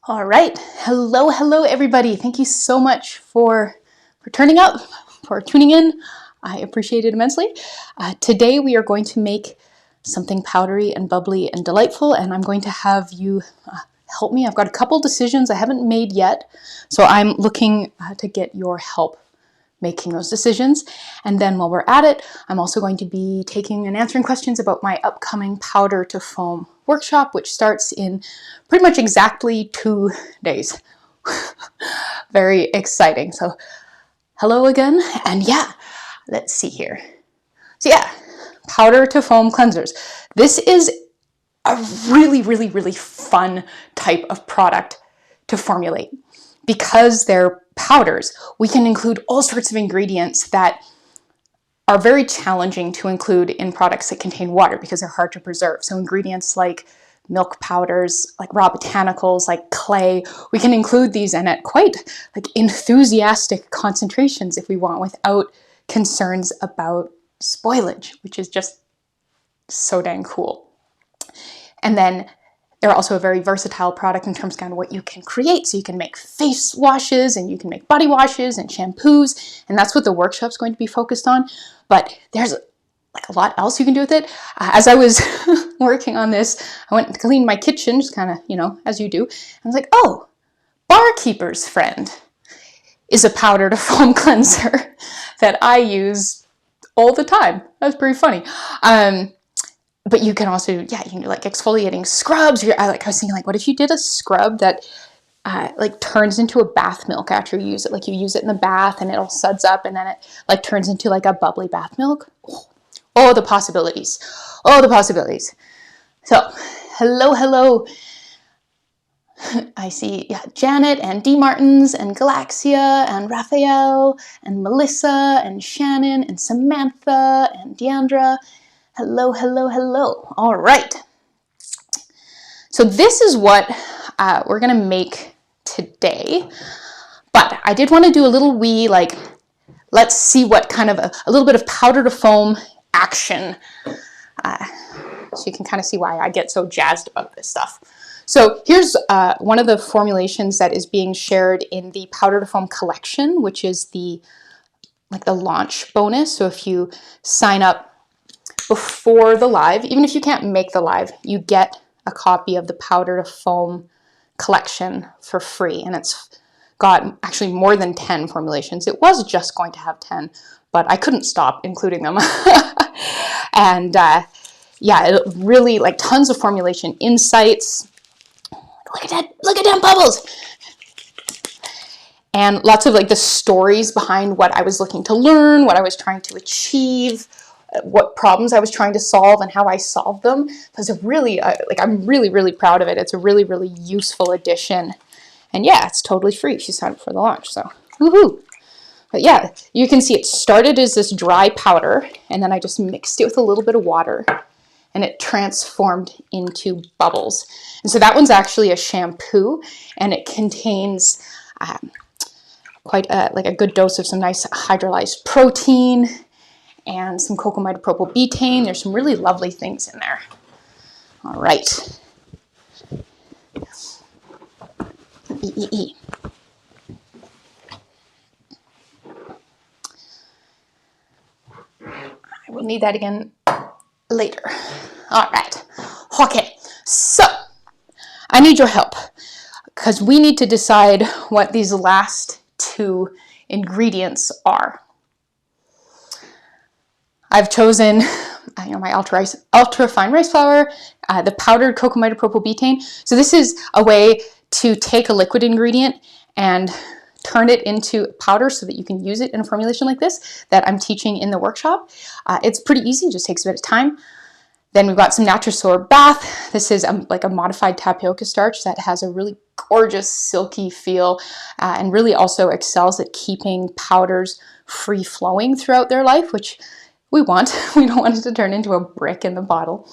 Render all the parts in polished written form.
All right. Hello, everybody. Thank you so much for turning up, for tuning in. I appreciate it immensely. Today we are going to make something powdery and bubbly and delightful, and I'm going to have you help me. I've got a couple decisions I haven't made yet, so I'm looking to get your help making those decisions. And then while we're at it, I'm also going to be taking and answering questions about my upcoming powder to foam workshop, which starts in pretty much exactly 2 days. Very exciting. So hello again. And yeah, let's see here. So yeah, powder to foam cleansers. This is a really fun type of product to formulate. Because they're powders, we can include all sorts of ingredients that are very challenging to include in products that contain water because they're hard to preserve. So ingredients like milk powders, like raw botanicals, like clay, we can include these in at quite like enthusiastic concentrations if we want, without concerns about spoilage, which is just so dang cool. And then they're also a very versatile product in terms of kind of what you can create. So you can make face washes and you can make body washes and shampoos. And that's what the workshop's going to be focused on. But there's like a lot else you can do with it. As I was working on this, I went to clean my kitchen, just kind of, as you do. I was like, oh, Barkeeper's Friend is a powder to foam cleanser that I use all the time. That's pretty funny. But you can also, you can do like exfoliating scrubs. I was thinking, like, what if you did a scrub that like turns into a bath milk after you use it? Like you use it in the bath and it all suds up and then it like turns into like a bubbly bath milk. Oh, the possibilities. Oh, the possibilities. So, hello. I see, Janet and D. Martins and Galaxia and Raphael and Melissa and Shannon and Samantha and Deandra. Hello. All right. So this is what we're going to make today. But I did want to do a little let's see what kind of a little bit of powder to foam action. So you can kind of see why I get so jazzed about this stuff. So here's one of the formulations that is being shared in the powder to foam collection, which is the launch bonus. So if you sign up before the live, even if you can't make the live, you get a copy of the powder to foam collection for free. And it's got actually more than 10 formulations. It was just going to have 10, but I couldn't stop including them. And it really tons of formulation insights. Look at them bubbles. And lots of the stories behind what I was looking to learn, what I was trying to achieve, what problems I was trying to solve and how I solved them. It's a really, I'm really proud of it. It's a really useful addition. And yeah, it's totally free if you sign up for the launch, so woohoo. But yeah, you can see it started as this dry powder, and then I just mixed it with a little bit of water, and it transformed into bubbles. And so that one's actually a shampoo, and it contains quite a good dose of some nice hydrolyzed protein, and some cocamidopropyl betaine. There's some really lovely things in there. All right. I will need that again later. All right. Okay. So I need your help because we need to decide what these last 2 ingredients are. I've chosen my ultra fine rice flour, the powdered cocamidopropyl betaine. So this is a way to take a liquid ingredient and turn it into powder so that you can use it in a formulation like this that I'm teaching in the workshop. It's pretty easy, it just takes a bit of time. Then we've got some Natrasor bath. This is a modified tapioca starch that has a really gorgeous silky feel and really also excels at keeping powders free flowing throughout their life, which we want. We don't want it to turn into a brick in the bottle.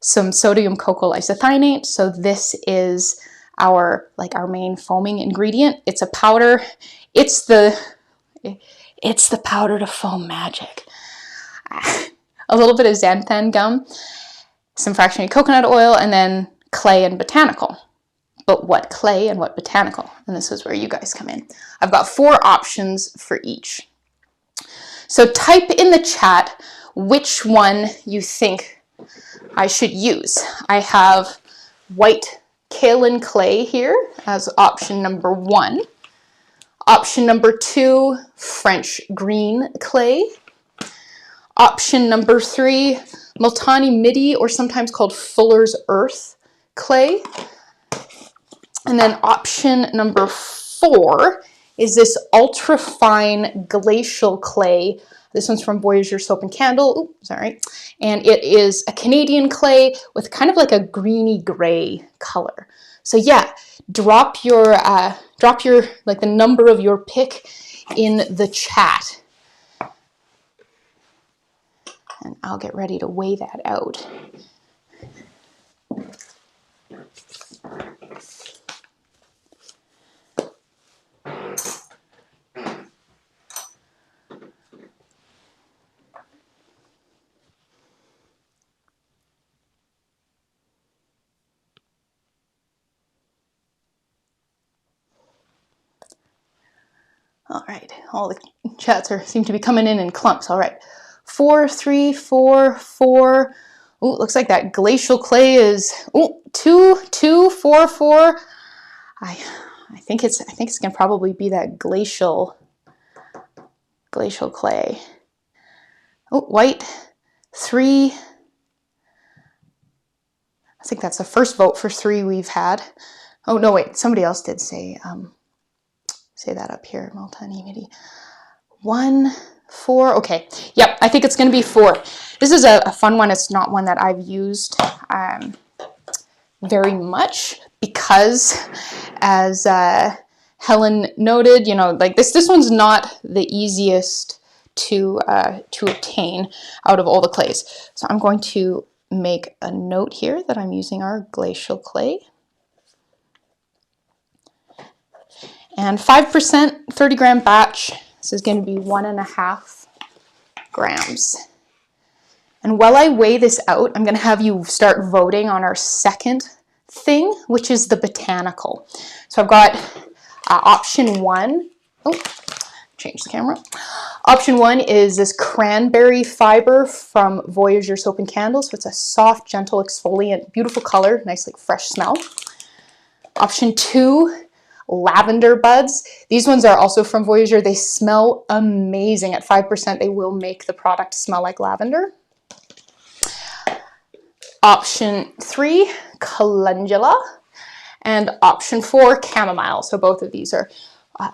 Some sodium cocoa isothianate. So this is our main foaming ingredient. It's a powder. It's the powder to foam magic. A little bit of xanthan gum, some fractionated coconut oil, and then clay and botanical. but what clay and what botanical? And this is where you guys come in. I've got 4 options for each. So type in the chat which one you think I should use. I have white kaolin clay here as option number 1. Option number 2, French green clay. Option number 3, Multani Midi, or sometimes called Fuller's Earth clay. And then option number 4 is this ultra fine glacial clay. This one's from Voyageur Soap and Candle. Oops, sorry. And it is a Canadian clay with kind of like a greeny gray color. So yeah, drop your like the number of your pick in the chat. And I'll get ready to weigh that out. All right, all the chats seem to be coming in clumps. All right, 4, 3, 4, 4. Oh, looks like that glacial clay is 2, 2, 4, 4. I think it's gonna probably be that glacial clay. Oh, white 3. I think that's the first vote for 3 we've had. Oh no, wait, somebody else did say that up here, Multani Midi. 1, 4, okay. Yep, I think it's gonna be 4. This is a fun one. It's not one that I've used very much because, as Helen noted, you know, like this one's not the easiest to obtain out of all the clays. So I'm going to make a note here that I'm using our glacial clay. And 5%, 30-gram batch. This is going to be 1.5 grams. And while I weigh this out, I'm going to have you start voting on our second thing, which is the botanical. So I've got option 1. Oh, change the camera. Option 1 is this cranberry fiber from Voyageur Soap and Candle. So it's a soft, gentle exfoliant, beautiful color, nice like fresh smell. Option 2, lavender buds. These ones are also from Voyageur. They smell amazing. At 5%, they will make the product smell like lavender. Option 3, calendula. And option 4, chamomile. So both of these are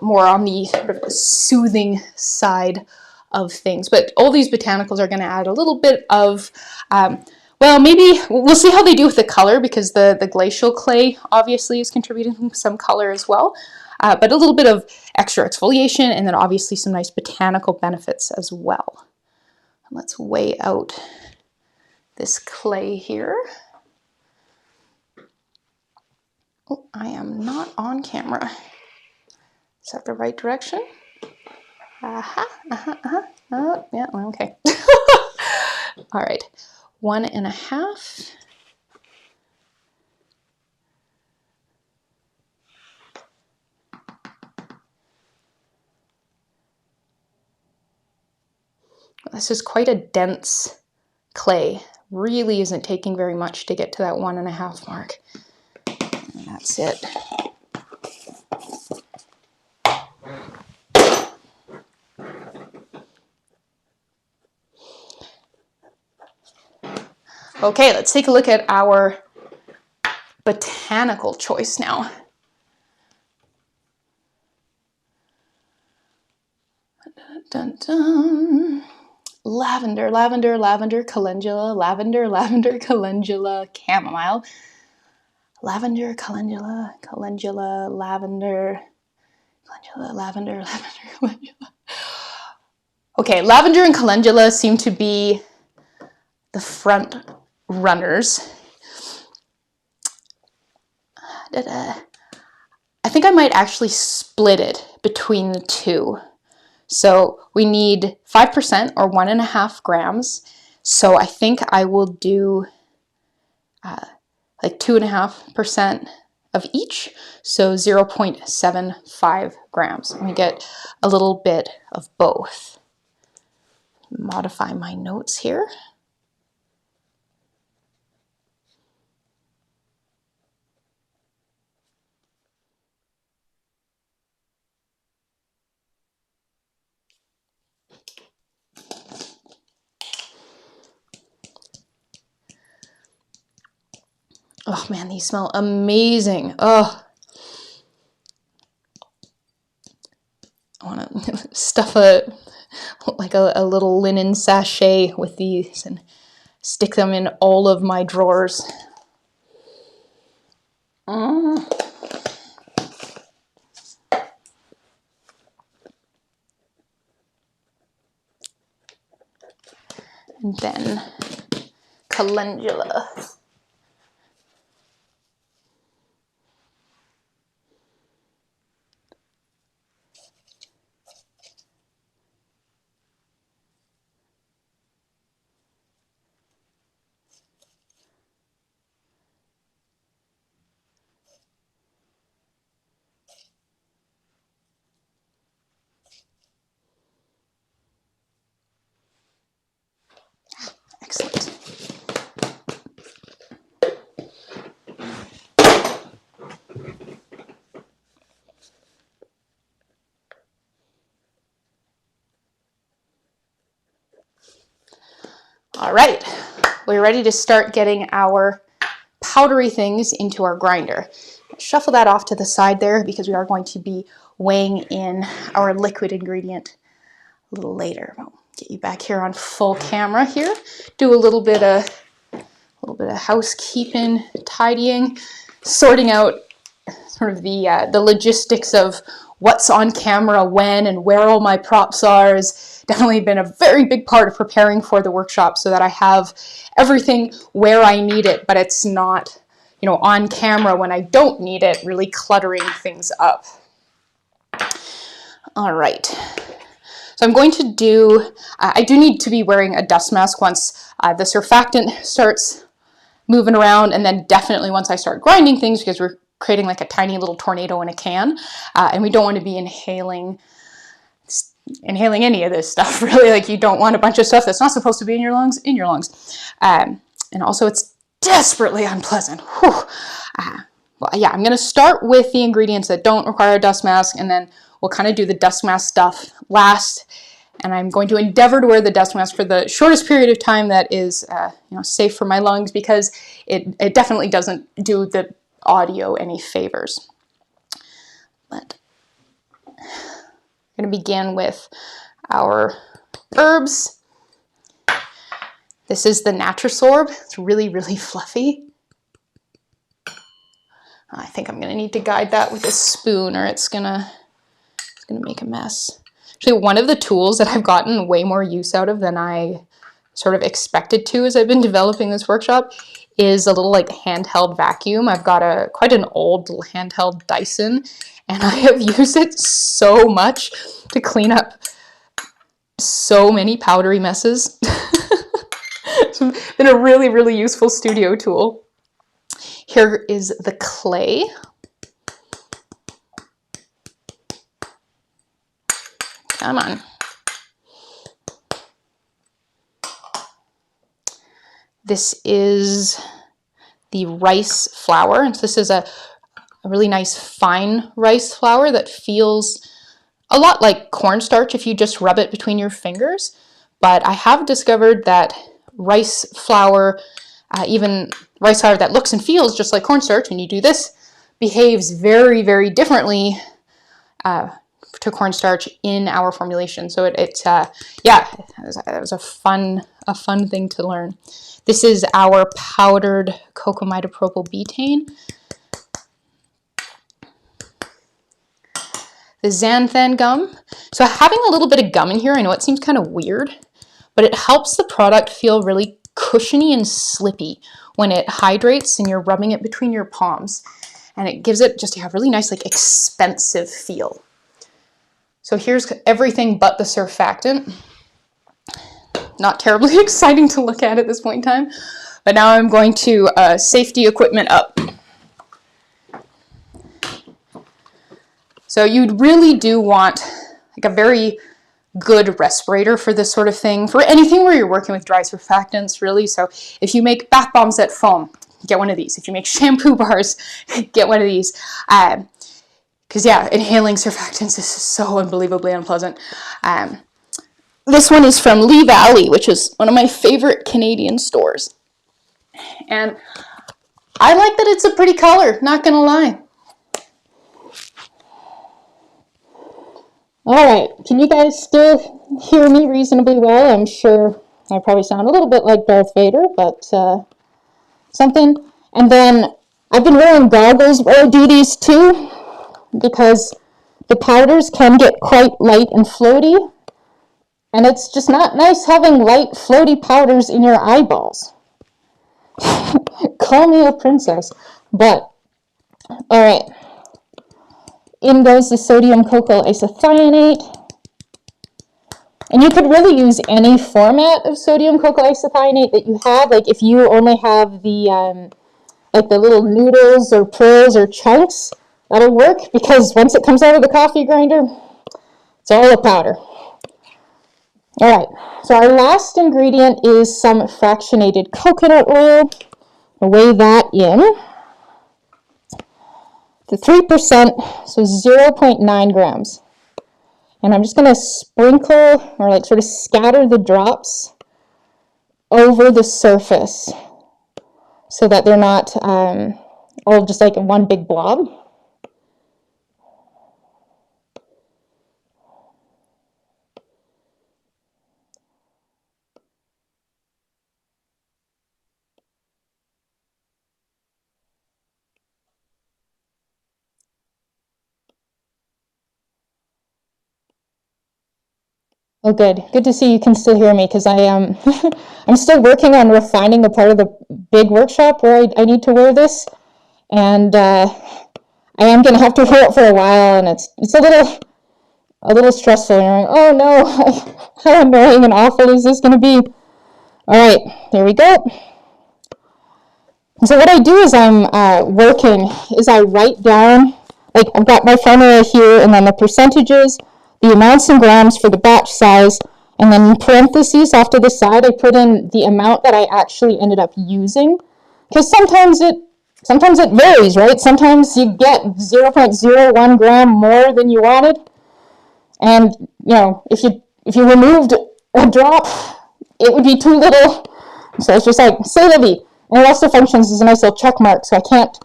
more on the sort of soothing side of things. But all these botanicals are going to add a little bit of, well, maybe we'll see how they do with the color, because the glacial clay obviously is contributing some color as well. But a little bit of extra exfoliation, and then obviously some nice botanical benefits as well. Let's weigh out this clay here. Oh, I am not on camera. Is that the right direction? Yeah, okay. All right, 1.5. This is quite a dense clay. Really isn't taking very much to get to that 1.5 mark. And that's it. Okay, let's take a look at our botanical choice now. Dun, dun, dun. Lavender, lavender, lavender, calendula, lavender, lavender, calendula, chamomile. Lavender, calendula, calendula, lavender, calendula, lavender, lavender, calendula. Okay, lavender and calendula seem to be the front runners. I think I might actually split it between the two. So we need 5% or 1.5 grams. So I think I will do like 2.5% of each, so 0.75 grams. And we get a little bit of both. Modify my notes here. Oh man, these smell amazing. Oh, I want to stuff a little linen sachet with these and stick them in all of my drawers. And then calendula. Excellent. All right, we're ready to start getting our powdery things into our grinder. Shuffle that off to the side there because we are going to be weighing in our liquid ingredient a little later. I'll get you back here on full camera here. Do a little bit of housekeeping, tidying, sorting out sort of the logistics of what's on camera when and where all my props are has definitely been a very big part of preparing for the workshop so that I have everything where I need it, but it's not, you know, on camera when I don't need it, really cluttering things up. All right. So I'm going to do, I do need to be wearing a dust mask once the surfactant starts moving around, and then definitely once I start grinding things, because we're creating like a tiny little tornado in a can, and we don't want to be inhaling any of this stuff, really. Like, you don't want a bunch of stuff that's not supposed to be in your lungs. And also it's desperately unpleasant. Well, yeah, I'm going to start with the ingredients that don't require a dust mask, and then we'll kind of do the dust mask stuff last. And I'm going to endeavor to wear the dust mask for the shortest period of time that is safe for my lungs, because it definitely doesn't do the audio any favors. But I'm going to begin with our herbs. This is the Natrasorb. It's really, really fluffy. I think I'm going to need to guide that with a spoon, or it's going to make a mess. Actually, one of the tools that I've gotten way more use out of than I sort of expected to as I've been developing this workshop is a little like handheld vacuum. I've got quite an old little handheld Dyson, and I have used it so much to clean up so many powdery messes. It's been a really, really useful studio tool. Here is the clay. Come on. This is the rice flour. And so this is a really nice fine rice flour that feels a lot like cornstarch if you just rub it between your fingers. But I have discovered that rice flour, even rice flour that looks and feels just like cornstarch when you do this, behaves very, very differently to cornstarch in our formulation. So it was a fun thing to learn. This is our powdered cocamidopropyl betaine. The xanthan gum. So having a little bit of gum in here, I know it seems kind of weird, but it helps the product feel really cushiony and slippy when it hydrates and you're rubbing it between your palms. And it gives it just a really nice, like, expensive feel. So here's everything but the surfactant. Not terribly exciting to look at this point in time, but now I'm going to safety equipment up. So you really do want like a very good respirator for this sort of thing, for anything where you're working with dry surfactants, really. So if you make bath bombs that foam, get one of these. If you make shampoo bars, get one of these. Because yeah, inhaling surfactants is so unbelievably unpleasant. This one is from Lee Valley, which is one of my favorite Canadian stores. And I like that it's a pretty color, not gonna lie. All right, can you guys still hear me reasonably well? I'm sure I probably sound a little bit like Darth Vader, but something. And then I've been wearing goggles while I do these too, because the powders can get quite light and floaty, and it's just not nice having light, floaty powders in your eyeballs. Call me a princess. But, all right. In goes the sodium cocoa isothianate. And you could really use any format of sodium cocoa isothianate that you have. Like if you only have the like the little noodles or pearls or chunks, that'll work, because once it comes out of the coffee grinder, it's all a powder. All right, so our last ingredient is some fractionated coconut oil. I'll weigh that in. The 3%, so 0.9 grams. And I'm just going to sprinkle or like sort of scatter the drops over the surface so that they're not all just like one big blob. Oh, good. Good to see you can still hear me, because I am I'm still working on refining a part of the big workshop where I need to wear this, and I am going to have to wear it for a while, and it's a little stressful. You're like, oh no, how annoying and awful is this going to be? All right, there we go. So what I do is I'm working is I write down, like I've got my formula here, and then the percentages, the amounts in grams for the batch size, and then in parentheses off to the side I put in the amount that I actually ended up using, because sometimes it varies, right? Sometimes you get 0.01 gram more than you wanted, and you know, if you removed a drop, it would be too little. So it's just like, c'est la vie. And it also functions as a nice little check mark, so I can't,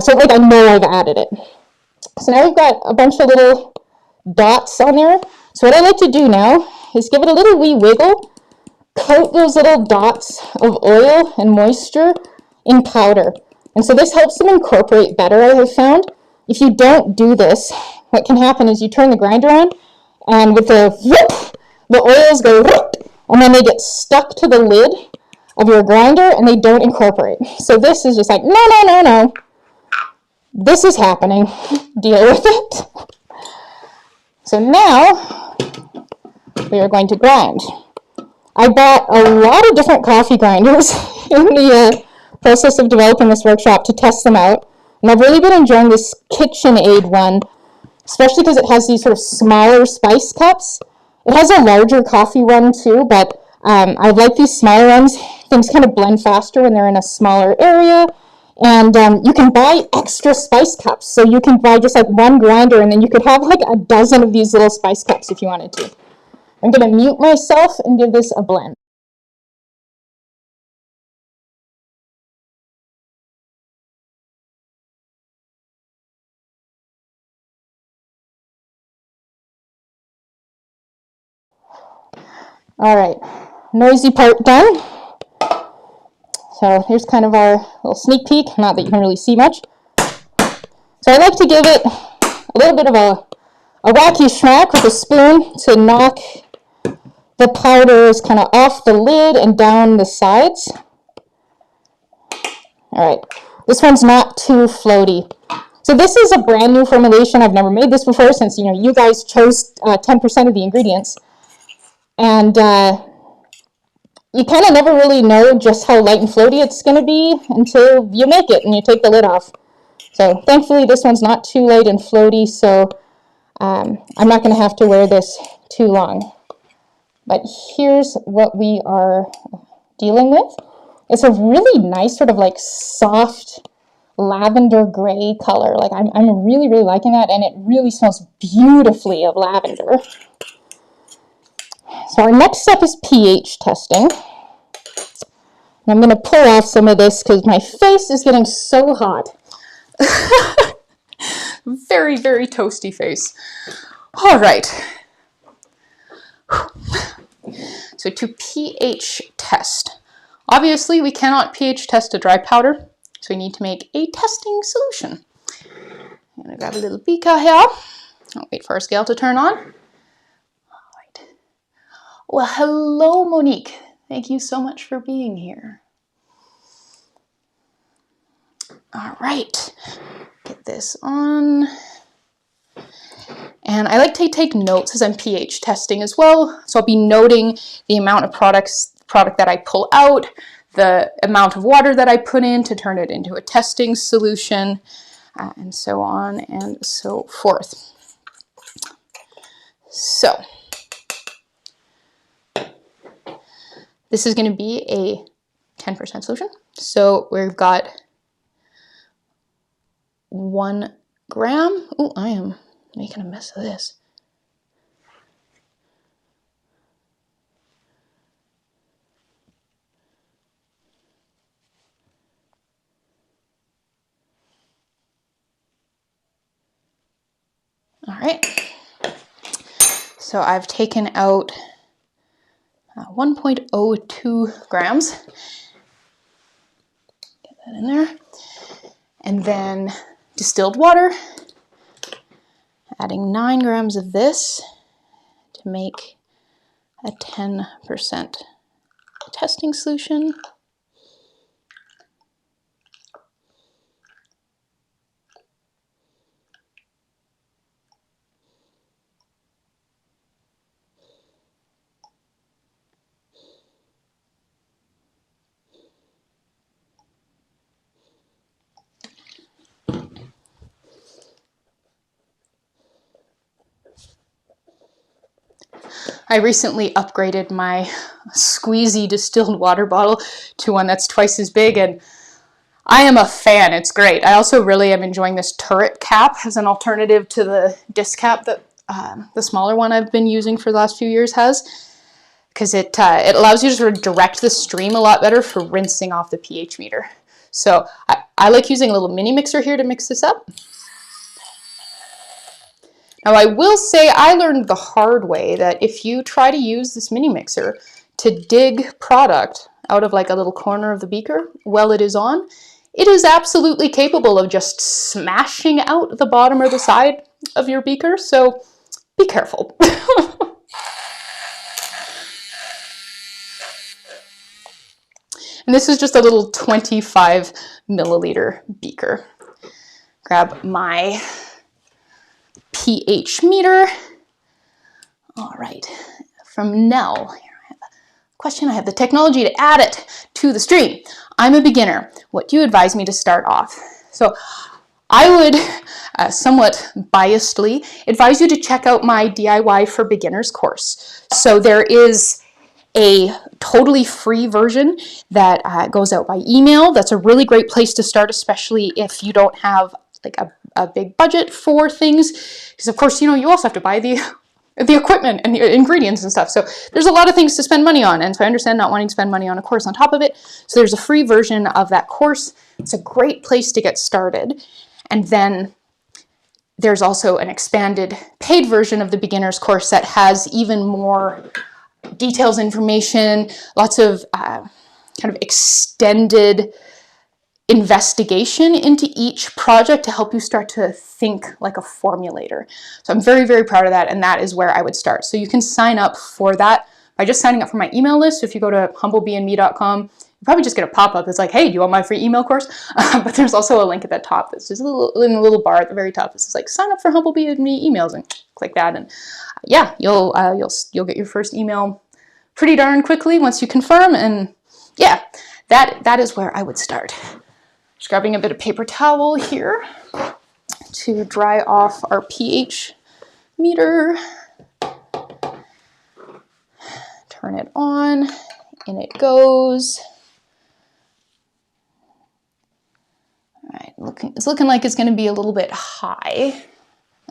so like I know I've added it. So now we've got a bunch of little dots on there. So what I like to do now is give it a little wee wiggle, coat those little dots of oil and moisture in powder. And so this helps them incorporate better, I have found. If you don't do this, what can happen is you turn the grinder on, and with the whoop, the oils go whoop, and then they get stuck to the lid of your grinder and they don't incorporate. So this is just like, no. This is happening. Deal with it. So now we are going to grind. I bought a lot of different coffee grinders in the process of developing this workshop to test them out. And I've really been enjoying this KitchenAid one, especially because it has these sort of smaller spice cups. It has a larger coffee one too, but I like these smaller ones. Things kind of blend faster when they're in a smaller area. And you can buy extra spice cups. So you can buy just like one grinder, and then you could have like a dozen of these little spice cups if you wanted to. I'm going to mute myself and give this a blend. All right, noisy part done. So here's kind of our little sneak peek, not that you can really see much. So I like to give it a little bit of a wacky smack with a spoon to knock the powders kind of off the lid and down the sides. All right, this one's not too floaty. So this is a brand new formulation. I've never made this before, since you guys chose 10% of the ingredients. And you kind of never really know just how light and floaty it's going to be until you make it and you take the lid off. So thankfully this one's not too light and floaty, so I'm not going to have to wear this too long. But here's what we are dealing with. It's a really nice sort of like soft lavender gray color. Like I'm really, really liking that, and it really smells beautifully of lavender. So our next step is pH testing. And I'm going to pull off some of this because my face is getting so hot. Very, very toasty face. All right. So to pH test. Obviously, we cannot pH test a dry powder, so we need to make a testing solution. I'm going to grab a little beaker here. I'll wait for our scale to turn on. All right. Well, hello, Monique. Thank you so much for being here. All right. Get this on. And I like to take notes as I'm pH testing as well. So I'll be noting the amount of product that I pull out, the amount of water that I put in to turn it into a testing solution, and so on and so forth. So this is going to be a 10% solution. So we've got 1 gram. Oh, I am making a mess of this. All right. So I've taken out 1.02 grams. Get that in there. And then distilled water, adding 9 grams of this to make a 10% testing solution. I recently upgraded my squeezy distilled water bottle to one that's twice as big, and I am a fan. It's great. I also really am enjoying this turret cap as an alternative to the disc cap that the smaller one I've been using for the last few years has, because it allows you to sort of direct the stream a lot better for rinsing off the pH meter. So I like using a little mini mixer here to mix this up. Now I will say I learned the hard way that if you try to use this mini mixer to dig product out of like a little corner of the beaker while it is on, it is absolutely capable of just smashing out the bottom or the side of your beaker, so be careful. And this is just a little 25 milliliter beaker. Grab my pH meter. All right, from Nell, here I have a question. I have the technology to add it to the stream. I'm a beginner. What do you advise me to start off? So I would somewhat biasedly advise you to check out my DIY for beginners course. So there is a totally free version that goes out by email. That's a really great place to start, especially if you don't have like a big budget for things, because of course, you know, you also have to buy the equipment and the ingredients and stuff. So there's a lot of things to spend money on, and so I understand not wanting to spend money on a course on top of it. So there's a free version of that course. It's a great place to get started. And then there's also an expanded paid version of the beginner's course that has even more details, information, lots of kind of extended investigation into each project to help you start to think like a formulator. So I'm very, very proud of that, and that is where I would start. So you can sign up for that by just signing up for my email list. So if you go to humblebeeandme.com, you probably just get a pop-up that's like, hey, do you want my free email course? But there's also a link at the top that's just a little, in the little bar at the very top. It's just like, sign up for Humble Bee and Me emails, and click that, and yeah, you'll get your first email pretty darn quickly once you confirm. And yeah, that is where I would start. Just grabbing a bit of paper towel here to dry off our pH meter. Turn it on, in it goes. All right, it's looking like it's going to be a little bit high.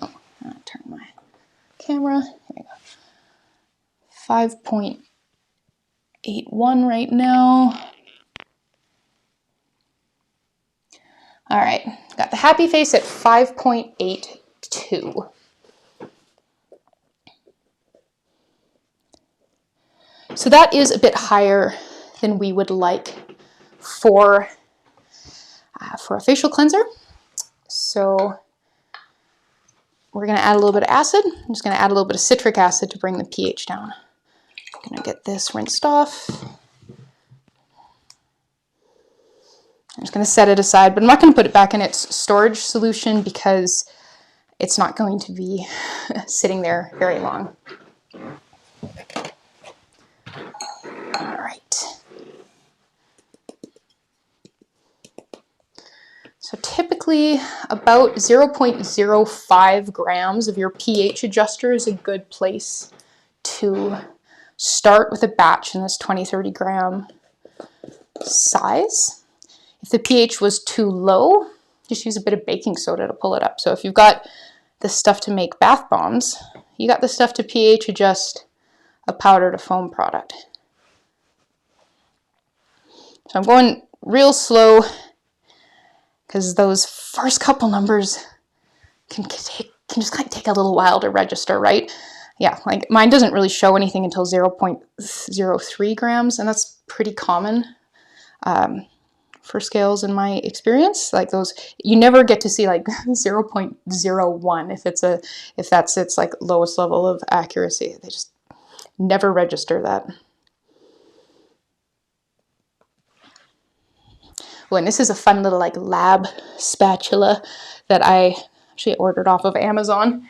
Oh, I'll turn my camera. Here we go. 5.81 right now. All right, got the happy face at 5.82. So that is a bit higher than we would like for a facial cleanser. So we're going to add a little bit of acid. I'm just going to add a little bit of citric acid to bring the pH down. I'm going to get this rinsed off. I'm just going to set it aside, but I'm not going to put it back in its storage solution because it's not going to be sitting there very long. All right. So typically about 0.05 grams of your pH adjuster is a good place to start with a batch in this 20-30 gram size. If the pH was too low, just use a bit of baking soda to pull it up. So if you've got the stuff to make bath bombs, you got the stuff to pH adjust a powder to foam product. So I'm going real slow because those first couple numbers can just kind of take a little while to register, right? Yeah, like mine doesn't really show anything until 0.03 grams, and that's pretty common for scales in my experience. Like those, you never get to see like 0.01 if that's its like lowest level of accuracy. They just never register that. Oh, and this is a fun little like lab spatula that I actually ordered off of Amazon.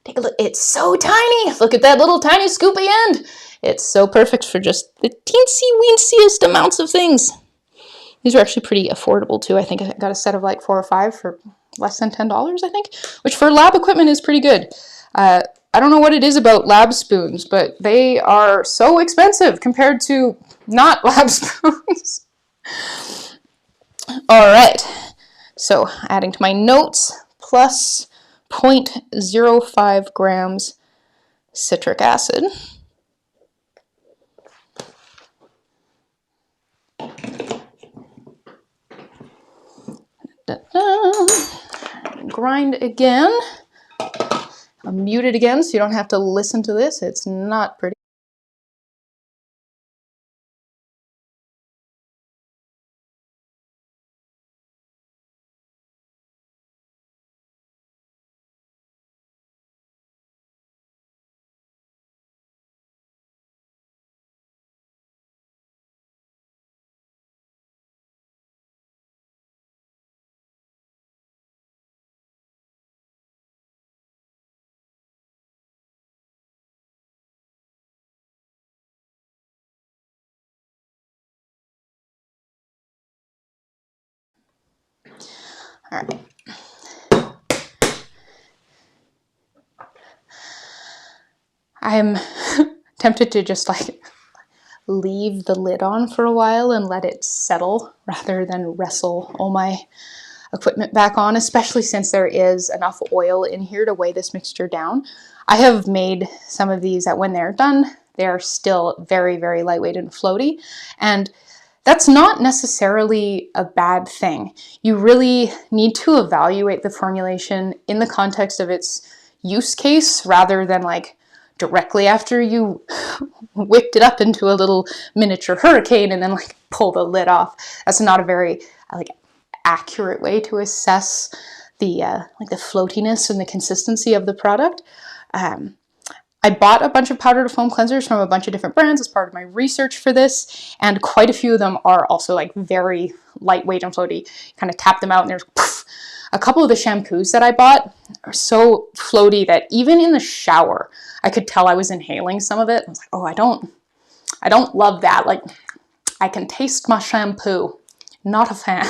Take a look, it's so tiny. Look at that little tiny scoopy end. It's so perfect for just the teensy-weensiest amounts of things. These are actually pretty affordable too. I think I got a set of like 4 or 5 for less than $10, I think, which for lab equipment is pretty good. I don't know what it is about lab spoons, but they are so expensive compared to not lab spoons. All right, so adding to my notes, plus 0.05 grams citric acid. Grind again. I'll mute it again so you don't have to listen to this. It's not pretty. All right. I'm tempted to just like leave the lid on for a while and let it settle rather than wrestle all my equipment back on, especially since there is enough oil in here to weigh this mixture down. I have made some of these that when they're done, they are still very, very lightweight and floaty. And that's not necessarily a bad thing. You really need to evaluate the formulation in the context of its use case rather than like directly after you whipped it up into a little miniature hurricane and then like pull the lid off. That's not a very like accurate way to assess the like the floatiness and the consistency of the product. I bought a bunch of powder to foam cleansers from a bunch of different brands as part of my research for this, and quite a few of them are also like very lightweight and floaty. Kind of tap them out and there's poof. A couple of the shampoos that I bought are so floaty that even in the shower, I could tell I was inhaling some of it. I was like, oh, I don't love that. Like, I can taste my shampoo. Not a fan.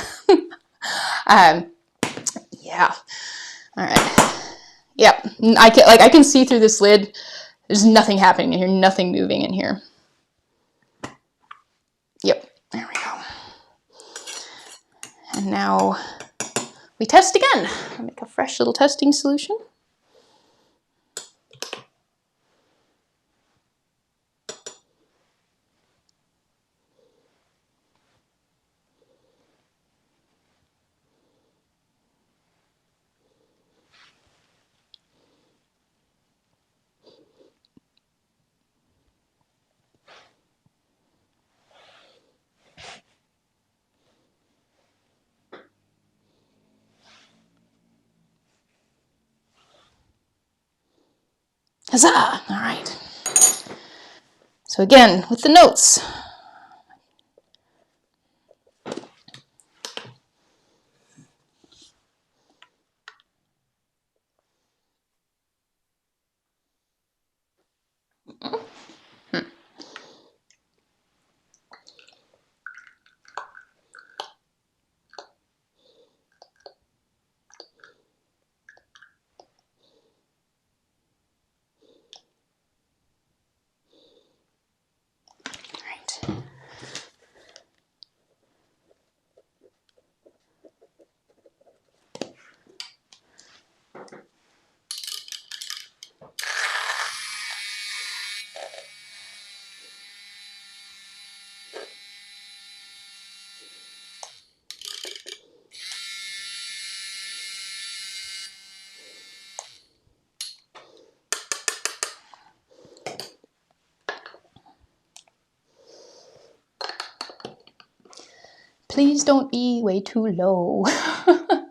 Yeah. All right. Yep, I can see through this lid. There's nothing happening in here, nothing moving in here. Yep, there we go. And now we test again. I'll make a fresh little testing solution. Huzzah! All right. So again, with the notes. Please don't be way too low. I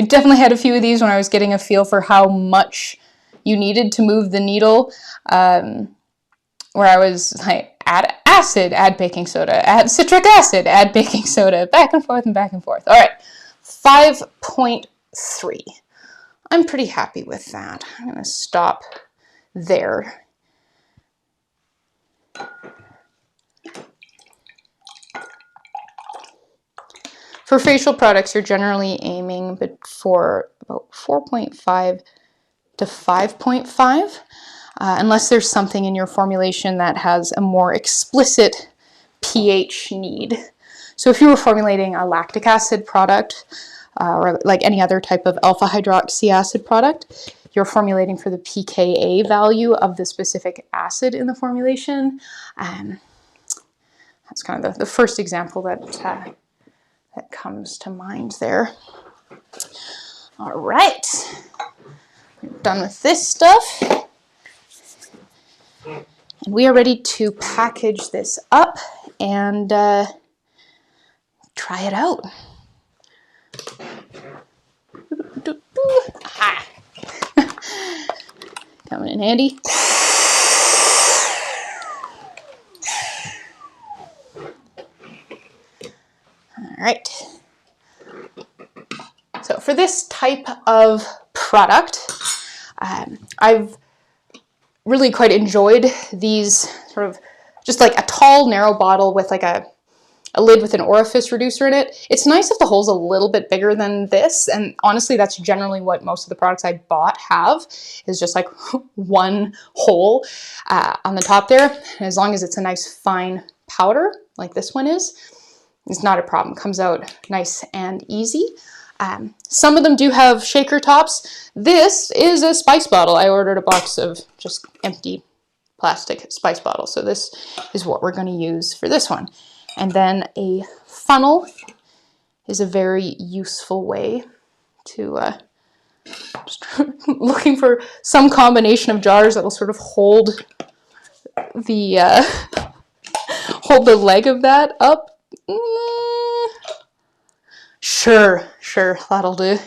definitely had a few of these when I was getting a feel for how much you needed to move the needle, where I was like, add acid, add baking soda, add citric acid, add baking soda, back and forth and back and forth. All right, 5.3. I'm pretty happy with that. I'm going to stop there. For facial products, you're generally aiming for about 4.5 to 5.5, unless there's something in your formulation that has a more explicit pH need. So if you were formulating a lactic acid product, or like any other type of alpha hydroxy acid product, you're formulating for the pKa value of the specific acid in the formulation. That's kind of the first example that comes to mind there. All right, we're done with this stuff. And we are ready to package this up and try it out. Aha. Coming in handy. All right. So for this type of product, I've really quite enjoyed these sort of just like a tall, narrow bottle with like a lid with an orifice reducer in it. It's nice if the hole's a little bit bigger than this, and honestly that's generally what most of the products I bought have, is just like one hole on the top there. And as long as it's a nice fine powder like this one is, it's not a problem. Comes out nice and easy. Some of them do have shaker tops. This is a spice bottle. I ordered a box of just empty plastic spice bottles, so this is what we're going to use for this one. And then a funnel is a very useful way to looking for some combination of jars that'll sort of hold the hold the leg of that up. Sure, that'll do.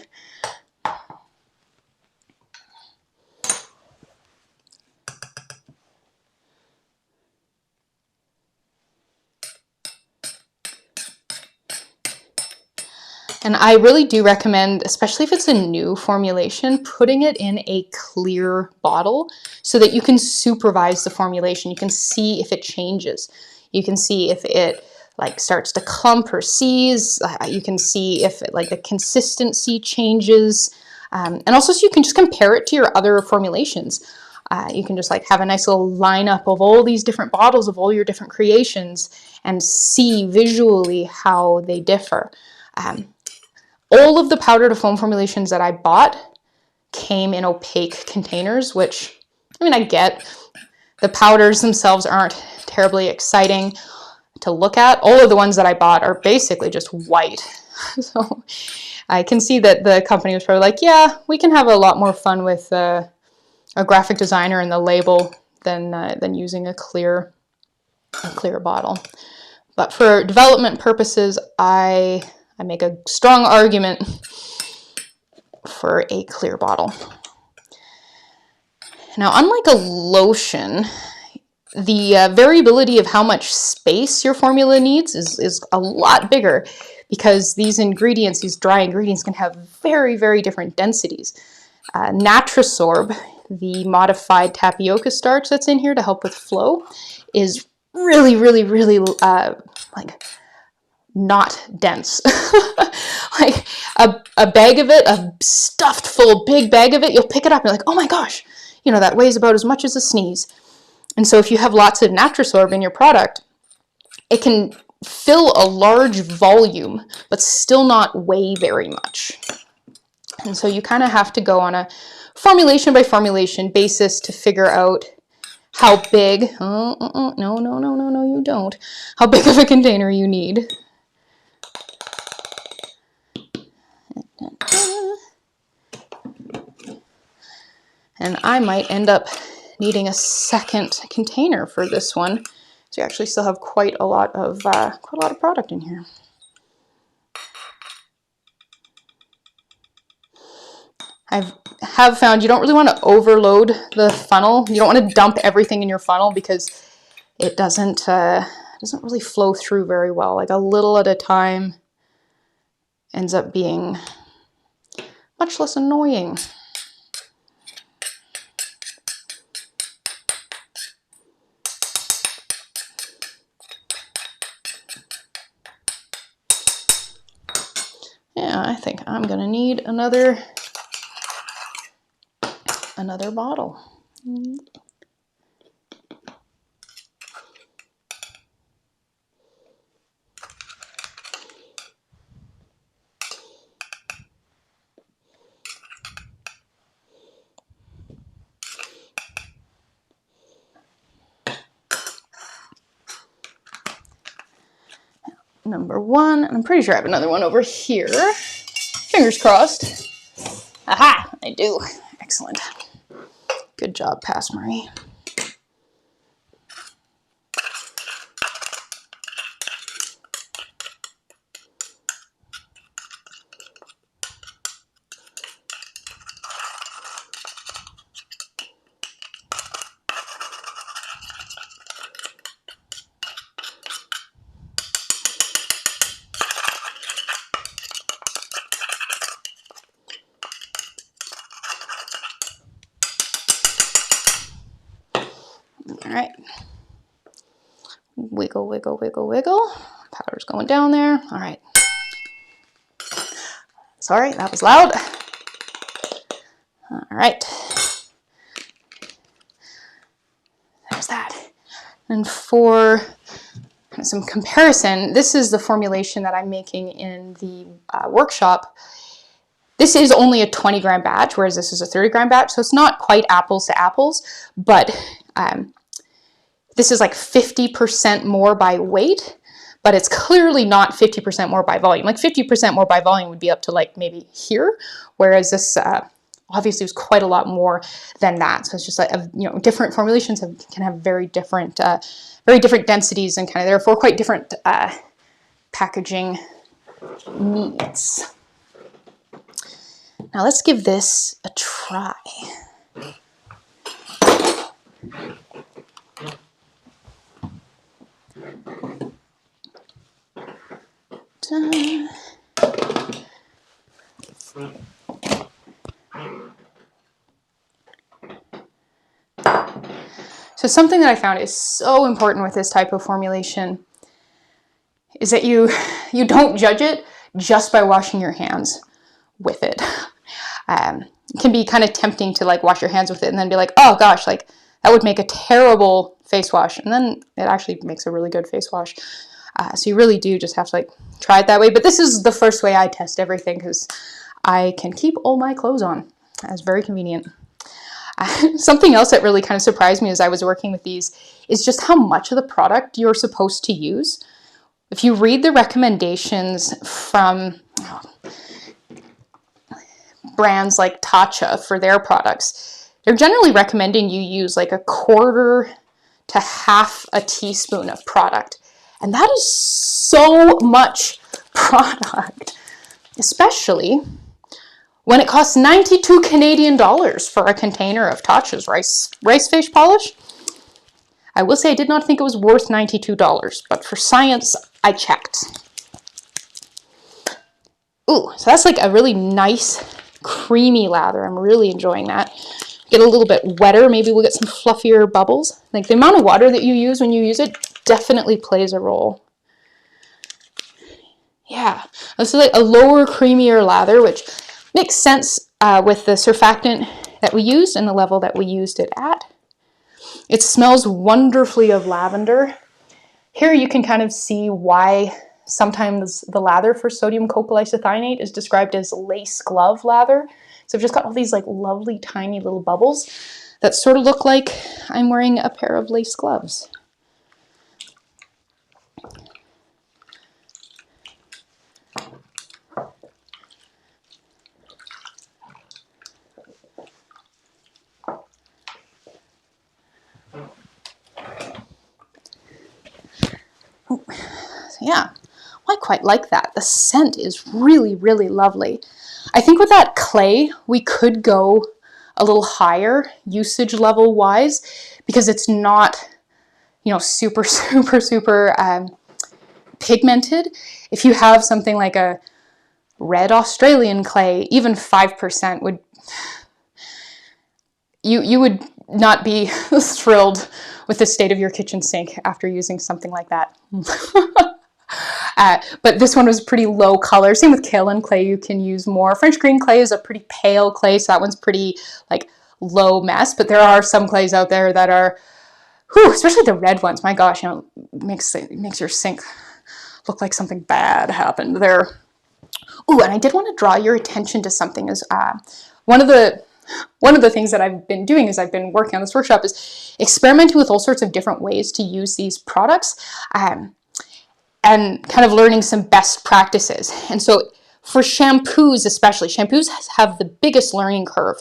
And I really do recommend, especially if it's a new formulation, putting it in a clear bottle so that you can supervise the formulation. You can see if it changes. You can see if it like starts to clump or seize. You can see if it, like the consistency changes. And also so you can just compare it to your other formulations. You can just like have a nice little lineup of all these different bottles of all your different creations and see visually how they differ. All of the powder to foam formulations that I bought came in opaque containers, which, I mean, I get. The powders themselves aren't terribly exciting to look at. All of the ones that I bought are basically just white. So I can see that the company was probably like, yeah, we can have a lot more fun with a graphic designer and the label than using a clear bottle. But for development purposes, I make a strong argument for a clear bottle. Now, unlike a lotion, the variability of how much space your formula needs is a lot bigger, because these ingredients, these dry ingredients, can have very, very different densities. Natrisorb, the modified tapioca starch that's in here to help with flow, is really, really, really like not dense. Like a bag of it, a stuffed full big bag of it, you'll pick it up and you're like, oh my gosh, you know, that weighs about as much as a sneeze. And so if you have lots of Natrisorb in your product, it can fill a large volume, but still not weigh very much. And so you kind of have to go on a formulation by formulation basis to figure out how big, no, you don't, how big of a container you need. And I might end up needing a second container for this one. So you actually still have quite a lot of product in here. I have found you don't really want to overload the funnel. You don't want to dump everything in your funnel, because it doesn't really flow through very well. Like a little at a time ends up being much less annoying. Yeah, I think I'm gonna need another bottle. Number one, and I'm pretty sure I have another one over here. Fingers crossed. Aha, I do. Excellent. Good job, Pass Marie. All right. Wiggle, wiggle, wiggle, wiggle. Powder's going down there. All right. Sorry, that was loud. All right. There's that. And for some comparison, this is the formulation that I'm making in the workshop. This is only a 20-gram batch, whereas this is a 30-gram batch, so it's not quite apples to apples, but this is like 50% more by weight, but it's clearly not 50% more by volume. Like 50% more by volume would be up to like maybe here, whereas this obviously was quite a lot more than that. So it's just like, different formulations can have very different densities and kind of therefore quite different packaging needs. Now let's give this a try. So something that I found is so important with this type of formulation is that you don't judge it just by washing your hands with it. It can be kind of tempting to like wash your hands with it and then be like, oh gosh, like that would make a terrible face wash. And then it actually makes a really good face wash. So you really do just have to like try it that way. But this is the first way I test everything because I can keep all my clothes on. That's very convenient. Something else that really kind of surprised me as I was working with these is just how much of the product you're supposed to use. If you read the recommendations from brands like Tatcha for their products, they're generally recommending you use like 1/4 to 1/2 a teaspoon of product. And that is so much product, especially when it costs 92 Canadian dollars for a container of Tatcha's rice face polish. I will say I did not think it was worth $92, but for science, I checked. Ooh, so that's like a really nice, creamy lather. I'm really enjoying that. Get a little bit wetter, maybe we'll get some fluffier bubbles. Like the amount of water that you use when you use it definitely plays a role. Yeah, this is like a lower, creamier lather, which makes sense with the surfactant that we used and the level that we used it at. It smells wonderfully of lavender. Here you can kind of see why sometimes the lather for sodium copal isocyanate is described as lace glove lather. So I've just got all these like lovely tiny little bubbles that sort of look like I'm wearing a pair of lace gloves. Yeah, well, I quite like that. The scent is really, really lovely. I think with that clay, we could go a little higher usage level wise because it's not, you know, super pigmented. If you have something like a red Australian clay, even 5% would, you would not be thrilled with the state of your kitchen sink after using something like that. But this one was pretty low color. Same with kaolin clay, you can use more. French green clay is a pretty pale clay, so that one's pretty like low mess. But there are some clays out there that are, whew, especially the red ones. My gosh, you know, makes your sink look like something bad happened there. Ooh, and I did want to draw your attention to something. Is one of the things that I've been doing as I've been working on this workshop is experimenting with all sorts of different ways to use these products. And kind of learning some best practices. And so for shampoos especially, shampoos have the biggest learning curve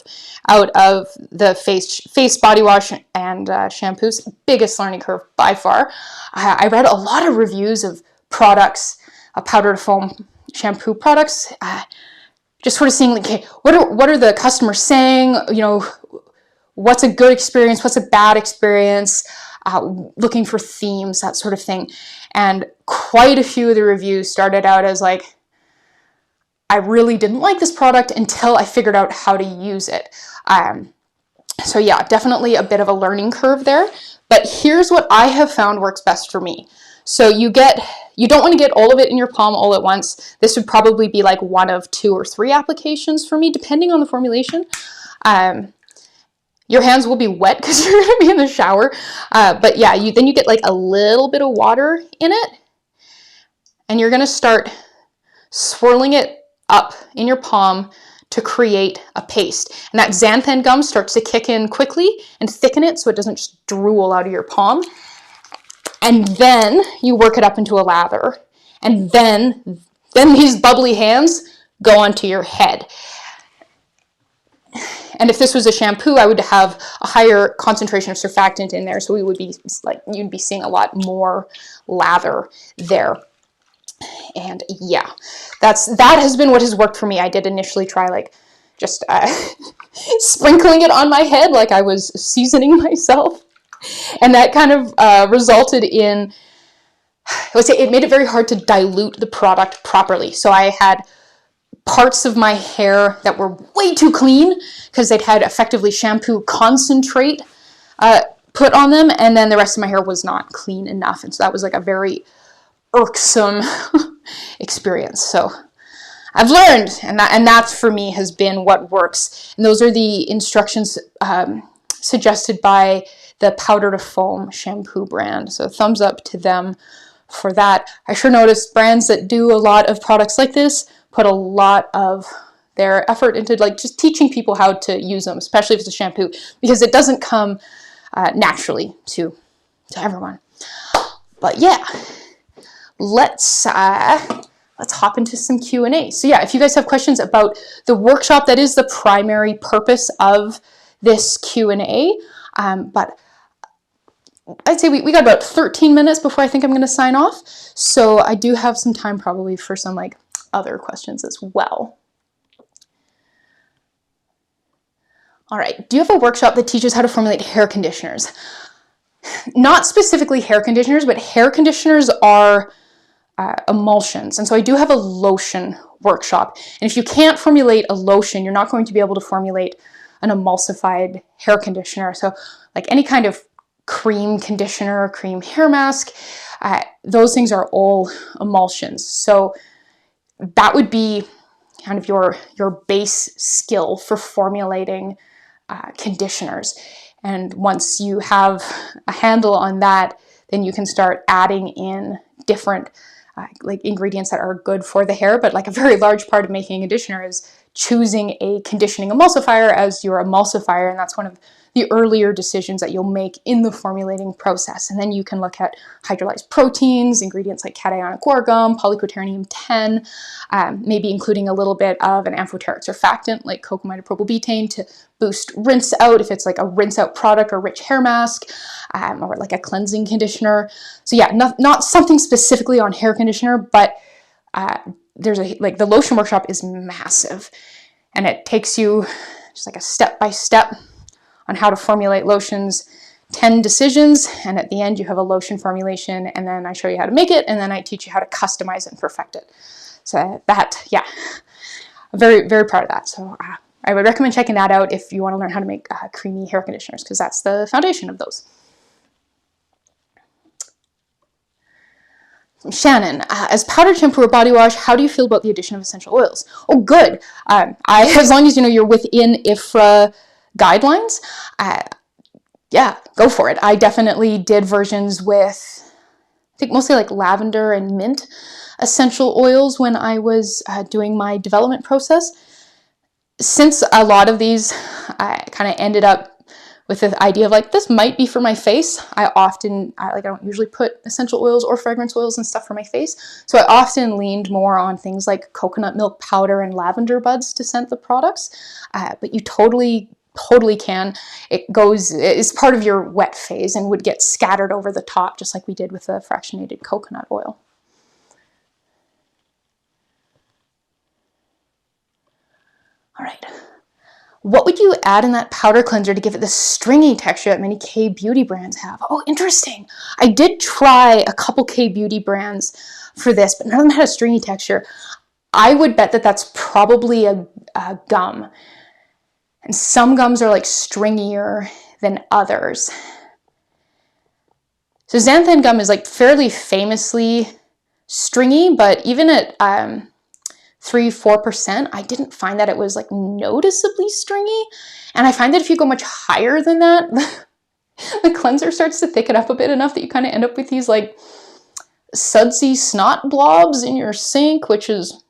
out of the face body wash and shampoos, biggest learning curve by far. I read a lot of reviews of products, powder to foam shampoo products, just sort of seeing like, okay, what are the customers saying, you know, what's a good experience, what's a bad experience, looking for themes, that sort of thing. And quite a few of the reviews started out as like, I really didn't like this product until I figured out how to use it. So yeah, definitely a bit of a learning curve there. But here's what I have found works best for me. So you don't want to get all of it in your palm all at once. This would probably be like 1 of 2 or 3 applications for me, depending on the formulation. Your hands will be wet because you're going to be in the shower. But yeah, then you get like a little bit of water in it. And you're going to start swirling it up in your palm to create a paste. And that xanthan gum starts to kick in quickly and thicken it so it doesn't just drool out of your palm. And then you work it up into a lather. And then these bubbly hands go onto your head. And if this was a shampoo, I would have a higher concentration of surfactant in there. So we would be like, you'd be seeing a lot more lather there. And yeah, that has been what has worked for me. I did initially try like just sprinkling it on my head like I was seasoning myself. And that kind of resulted in, I would say it made it very hard to dilute the product properly. So I had parts of my hair that were way too clean because they'd had effectively shampoo concentrate put on them, and then the rest of my hair was not clean enough. And so that was like a very irksome experience. So I've learned, and that's for me has been what works. And those are the instructions suggested by the Powder to Foam shampoo brand. So thumbs up to them for that. I sure noticed brands that do a lot of products like this put a lot of their effort into like just teaching people how to use them, especially if it's a shampoo, because it doesn't come naturally to everyone. But yeah, let's hop into some Q&A. So yeah, if you guys have questions about the workshop, that is the primary purpose of this Q&A. But I'd say we got about 13 minutes before I think I'm going to sign off. So I do have some time probably for some like other questions as well. All right, do you have a workshop that teaches how to formulate hair conditioners? Not specifically hair conditioners, but hair conditioners are emulsions. And so I do have a lotion workshop. And if you can't formulate a lotion, you're not going to be able to formulate an emulsified hair conditioner. So like any kind of cream conditioner, cream hair mask, those things are all emulsions. So that would be kind of your base skill for formulating conditioners. And once you have a handle on that, then you can start adding in different like ingredients that are good for the hair. But like a very large part of making a conditioner is choosing a conditioning emulsifier as your emulsifier, and that's one of the earlier decisions that you'll make in the formulating process. And then you can look at hydrolyzed proteins, ingredients like cationic guar, polyquaternium 10, maybe including a little bit of an amphoteric surfactant like cocamide or propylbutane to boost rinse out if it's like a rinse out product or rich hair mask, or like a cleansing conditioner. So yeah, not something specifically on hair conditioner, but there's like the lotion workshop is massive, and it takes you just like a step-by-step on how to formulate lotions, 10 decisions, and at the end you have a lotion formulation, and then I show you how to make it, and then I teach you how to customize it and perfect it. So that, yeah, I'm very, very proud of that. So I would recommend checking that out if you want to learn how to make creamy hair conditioners, because that's the foundation of those. Shannon, as powdered shampoo or body wash, how do you feel about the addition of essential oils? Oh, good. As long as you know you're within IFRA guidelines, yeah, go for it. I definitely did versions with, I think mostly like lavender and mint essential oils when I was doing my development process. Since a lot of these, I kind of ended up with the idea of like, this might be for my face. I don't usually put essential oils or fragrance oils and stuff for my face. So I often leaned more on things like coconut milk powder and lavender buds to scent the products. But you totally can. It's part of your wet phase and would get scattered over the top, just like we did with the fractionated coconut oil. All right. What would you add in that powder cleanser to give it the stringy texture that many K-beauty brands have? Oh, interesting. I did try a couple K-beauty brands for this, but none of them had a stringy texture. I would bet that that's probably a gum. And some gums are like stringier than others. So xanthan gum is like fairly famously stringy, but even at 3-4%, I didn't find that it was like noticeably stringy. And I find that if you go much higher than that, the cleanser starts to thicken up a bit enough that you kind of end up with these like sudsy snot blobs in your sink, which is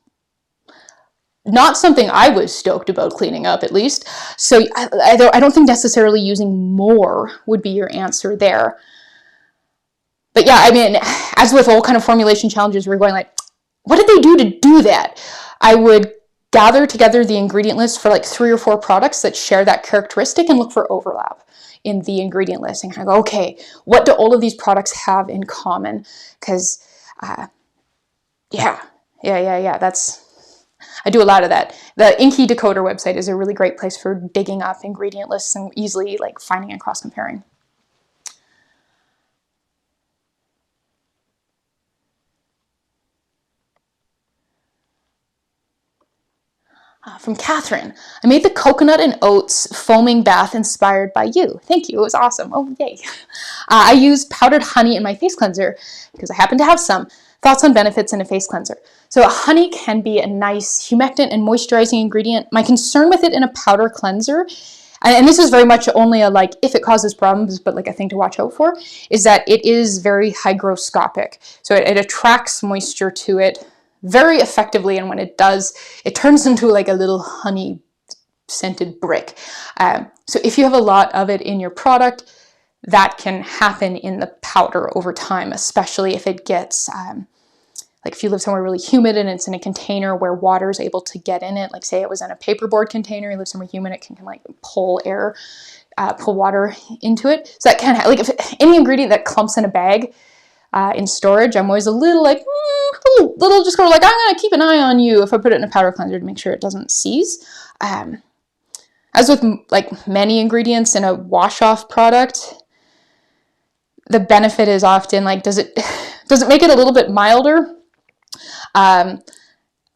not something I was stoked about cleaning up, at least. So I don't think necessarily using more would be your answer there. But yeah, I mean, as with all kind of formulation challenges, we're going like, what did they do to do that? I would gather together the ingredient list for like 3 or 4 products that share that characteristic and look for overlap in the ingredient list and kind of go, okay, what do all of these products have in common? Because, yeah, I do a lot of that. The Inky Decoder website is a really great place for digging up ingredient lists and easily like finding and cross-comparing. From Catherine, I made the coconut and oats foaming bath inspired by you. Thank you, it was awesome. Oh, yay. I used powdered honey in my face cleanser because I happen to have some. Thoughts on benefits in a face cleanser. So honey can be a nice humectant and moisturizing ingredient. My concern with it in a powder cleanser, and this is very much only a like if it causes problems, but like a thing to watch out for, is that it is very hygroscopic. So it attracts moisture to it very effectively, and when it does, it turns into like a little honey scented brick. So if you have a lot of it in your product, that can happen in the powder over time, especially if it gets, like if you live somewhere really humid and it's in a container where water is able to get in it, like say it was in a paperboard container, you live somewhere humid, it can like pull air, pull water into it. So that can, like if any ingredient that clumps in a bag in storage, I'm always a little like, little just go like, I'm gonna keep an eye on you if I put it in a powder cleanser to make sure it doesn't seize. As with like many ingredients in a wash-off product, the benefit is often like, does it make it a little bit milder,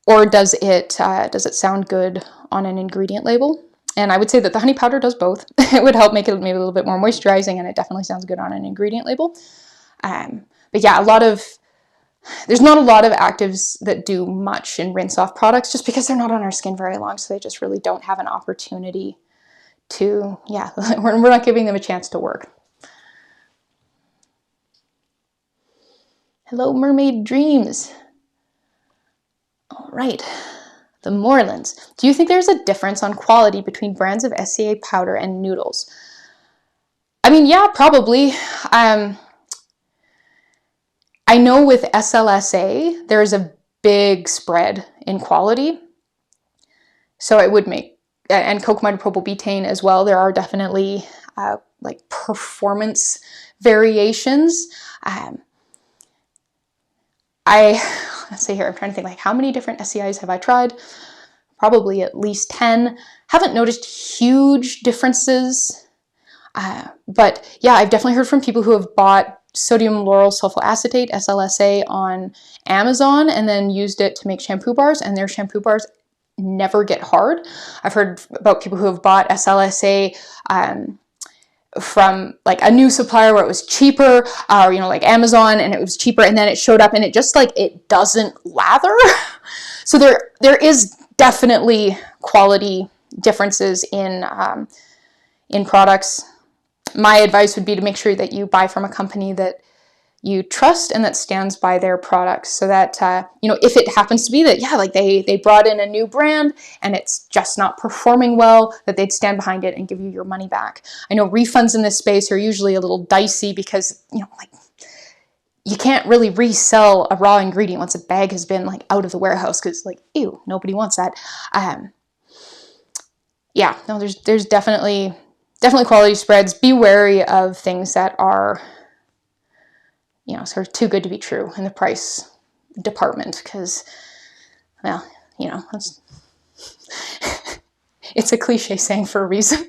or does it sound good on an ingredient label? And I would say that the honey powder does both. It would help make it maybe a little bit more moisturizing, and it definitely sounds good on an ingredient label. But yeah, there's not a lot of actives that do much in rinse-off products just because they're not on our skin very long, so they just really don't have an opportunity to, yeah, we're not giving them a chance to work. Hello, Mermaid Dreams. All right, the Morelands. Do you think there's a difference on quality between brands of SCA powder and noodles? I mean, yeah, probably. I know with SLSA, there's a big spread in quality. So it would make, and cocamide propylbutane as well, there are definitely like performance variations. Let's see here, I'm trying to think like how many different SCIs have I tried? Probably at least 10. Haven't noticed huge differences, but yeah, I've definitely heard from people who have bought sodium lauryl sulfoacetate, SLSA, on Amazon and then used it to make shampoo bars, and their shampoo bars never get hard. I've heard about people who have bought SLSA from like a new supplier where it was cheaper, or like Amazon, and it was cheaper, and then it showed up and it just like it doesn't lather. So there is definitely quality differences in products. My advice would be to make sure that you buy from a company that you trust and that stands by their products, so that if it happens to be that like they brought in a new brand and it's just not performing well, that they'd stand behind it and give you your money back. I know refunds in this space are usually a little dicey because like you can't really resell a raw ingredient once a bag has been like out of the warehouse, because like, ew, nobody wants that. Yeah, no, there's definitely quality spreads. Be wary of things that are sort of too good to be true in the price department, because, well, it's a cliche saying for a reason.